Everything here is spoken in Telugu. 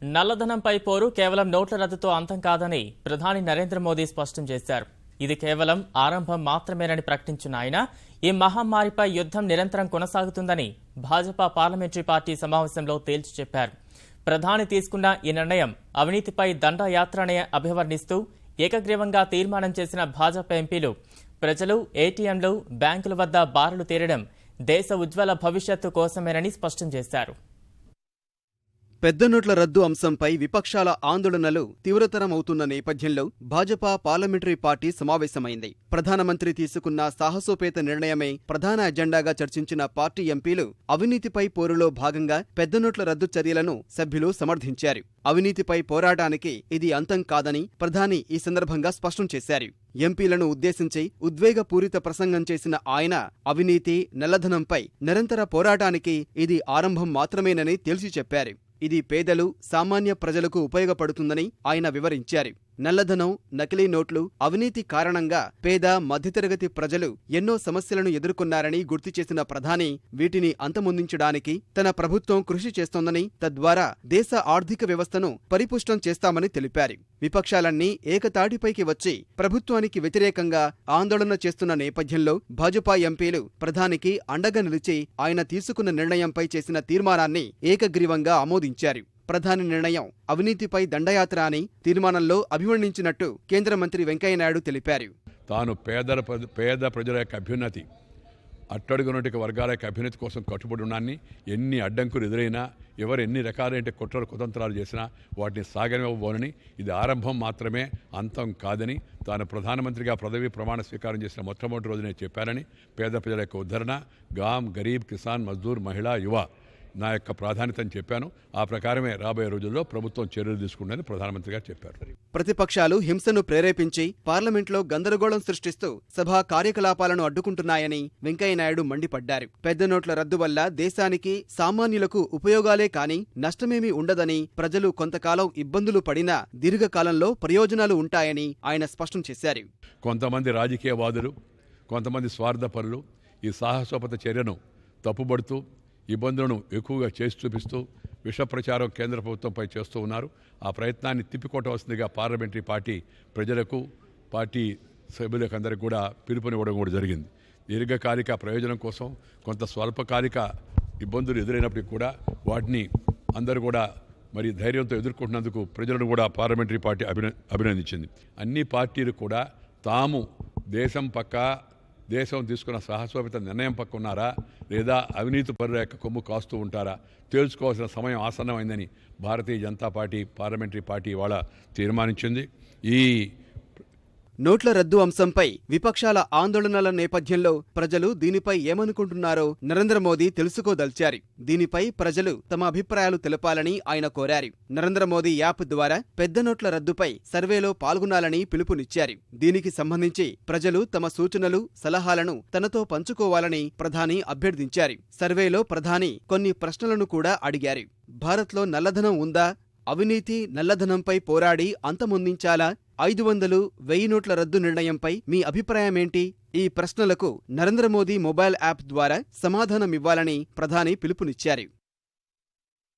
నల్లధనంపై పోరు కేవలం నోట్ల రద్దుతో అంతం కాదని ప్రధాని నరేంద్ర మోదీ స్పష్టం చేశారు. ఇది కేవలం ఆరంభం మాత్రమేనని ప్రకటించిన ఆయన ఈ మహమ్మారిపై యుద్ధం నిరంతరం కొనసాగుతుందని భాజపా పార్లమెంటరీ పార్టీ సమావేశంలో తేల్చి చెప్పారు. ప్రధాని తీసుకున్న ఈ నిర్ణయం అవినీతిపై దండయాత్రనే అభివర్ణిస్తూ ఏకగ్రీవంగా తీర్మానం చేసిన భాజపా ఎంపీలు ప్రజలు ఏటీఎంలు, బ్యాంకుల వద్ద బారులు తీరడం దేశ ఉజ్వల భవిష్యత్తు కోసమేనని స్పష్టం చేశారు. పెద్ద నోట్ల రద్దు అంశంపై విపక్షాల ఆందోళనలు తీవ్రతరమవుతున్న నేపథ్యంలో భాజపా పార్లమెంటరీ పార్టీ సమావేశమైంది. ప్రధానమంత్రి తీసుకున్న సాహసోపేత నిర్ణయమే ప్రధాన అజెండాగా చర్చించిన పార్టీ ఎంపీలు అవినీతిపై పోరులో భాగంగా పెద్ద నోట్ల రద్దు చర్యలను సభ్యులు సమర్థించారు. అవినీతిపై పోరాటానికి ఇది అంతం కాదని ప్రధాని ఈ సందర్భంగా స్పష్టం చేశారు. ఎంపీలను ఉద్దేశించి ఉద్వేగపూరిత ప్రసంగం చేసిన ఆయన అవినీతి, నల్లధనంపై నిరంతర పోరాటానికి ఇది ఆరంభం మాత్రమేనని తేల్చి చెప్పారు. ఇది పేదలు, సామాన్య ప్రజలకు ఉపయోగపడుతుందని ఆయన వివరించారు. నల్లధనం, నకిలీ నోట్లు, అవినీతి కారణంగా పేద, మధ్యతరగతి ప్రజలు ఎన్నో సమస్యలను ఎదుర్కొన్నారని గుర్తు చేసిన ప్రధాని వీటిని అంతమొందించడానికి తన ప్రభుత్వం కృషి చేస్తోందని, తద్వారా దేశ ఆర్థిక వ్యవస్థను పరిపుష్టం చేస్తామని తెలిపారు. విపక్షాలన్నీ ఏకతాటిపైకి వచ్చి ప్రభుత్వానికి వ్యతిరేకంగా ఆందోళన చేస్తున్న నేపథ్యంలో భాజపా ఎంపీలు ప్రధానికి అండగా నిలిచి ఆయన తీసుకున్న నిర్ణయంపై చేసిన తీర్మానాన్ని ఏకగ్రీవంగా ఆమోదించారు. ప్రధాని నిర్ణయం అవినీతిపై దండయాత్ర అని తీర్మానంలో అభివర్ణించినట్టు కేంద్ర మంత్రి వెంకయ్యనాయుడు తెలిపారు. తాను పేద ప్రజల యొక్క అభ్యున్నతి, అట్టడుగునటి వర్గాల యొక్క అభ్యున్నతి కోసం కట్టుబడి ఉన్నాన్ని ఎన్ని అడ్డంకులు ఎదురైనా, ఎవరు ఎన్ని రకాలైన కుట్రలు కుతంత్రాలు చేసినా వాటిని సాగనివ్వబోనని, ఇది ఆరంభం మాత్రమే, అంతం కాదని తాను ప్రధానమంత్రిగా పదవీ ప్రమాణ స్వీకారం చేసిన మొట్టమొదటి రోజునే చెప్పారని, పేద ప్రజల యొక్క ఉద్ధరణ, గామ్, గరీబ్, కిసాన్, మజ్దూర్, మహిళ, యువ నా యొక్క ప్రాధాన్యతని చెప్పాను. ఆ ప్రకారమే రాబోయే రోజుల్లో ప్రభుత్వం చర్యలు తీసుకుంటుందని ప్రధానమంత్రి గారు చెప్పారు. ప్రతిపక్షాలు హింసను ప్రేరేపించి పార్లమెంట్లో గందరగోళం సృష్టిస్తూ సభా కార్యకలాపాలను అడ్డుకుంటున్నాయని వెంకయ్యనాయుడు మండిపడ్డారు. పెద్ద నోట్ల రద్దు వల్ల దేశానికి, సామాన్యులకు ఉపయోగాలే కాని నష్టమేమీ ఉండదని, ప్రజలు కొంతకాలం ఇబ్బందులు పడినా దీర్ఘకాలంలో ప్రయోజనాలు ఉంటాయని ఆయన స్పష్టం చేశారు. కొంతమంది రాజకీయవాదులు, కొంతమంది స్వార్థపరులు ఈ సాహసోపత చర్యను తప్పుబడుతూ ఇబ్బందులను ఎక్కువగా చేసి చూపిస్తూ విష ప్రచారం కేంద్ర ప్రభుత్వంపై చేస్తూ ఉన్నారు. ఆ ప్రయత్నాన్ని తిప్పికొట్టవలసిందిగా పార్లమెంటరీ పార్టీ ప్రజలకు, పార్టీ సభ్యులకు అందరికీ కూడా పిలుపునివ్వడం కూడా జరిగింది. దీర్ఘకాలిక ప్రయోజనం కోసం కొంత స్వల్పకాలిక ఇబ్బందులు ఎదురైనప్పటికీ కూడా వాటిని అందరూ కూడా మరి ధైర్యంతో ఎదుర్కొంటున్నందుకు ప్రజలను కూడా పార్లమెంటరీ పార్టీ అభినందించింది. అన్ని పార్టీలు కూడా తాము దేశం తీసుకున్న సాహసోపేత నిర్ణయం పక్క ఉన్నారా, లేదా అవినీతి పరుల యొక్క కొమ్ము కాస్తూ ఉంటారా తేల్చుకోవాల్సిన సమయం ఆసన్నమైందని Bharatiya Janata party parliamentary party ఇవాళ తీర్మానించింది. ఈ నోట్ల రద్దు అంశంపై విపక్షాల ఆందోళనల నేపథ్యంలో ప్రజలు దీనిపై ఏమనుకుంటున్నారో నరేంద్ర మోదీ తెలుసుకోదల్చారు. దీనిపై ప్రజలు తమ అభిప్రాయాలు తెలపాలని ఆయన కోరారు. నరేంద్ర మోదీ యాప్ ద్వారా పెద్ద నోట్ల రద్దుపై సర్వేలో పాల్గొనాలని పిలుపునిచ్చారు. దీనికి సంబంధించి ప్రజలు తమ సూచనలు, సలహాలను తనతో పంచుకోవాలని ప్రధాని అభ్యర్థించారు. సర్వేలో ప్రధాని కొన్ని ప్రశ్నలను కూడా అడిగారు. భారత్లో నల్లధనం ఉందా? అవినీతి, నల్లధనంపై పోరాడి అంతమొందించాలా? 500, 1000 నోట్ల రద్దు నిర్ణయంపై మీ అభిప్రాయమేంటి? ఈ ప్రశ్నలకు నరేంద్ర మోదీ మొబైల్ యాప్ ద్వారా సమాధానమివ్వాలని ప్రధాని పిలుపునిచ్చారు.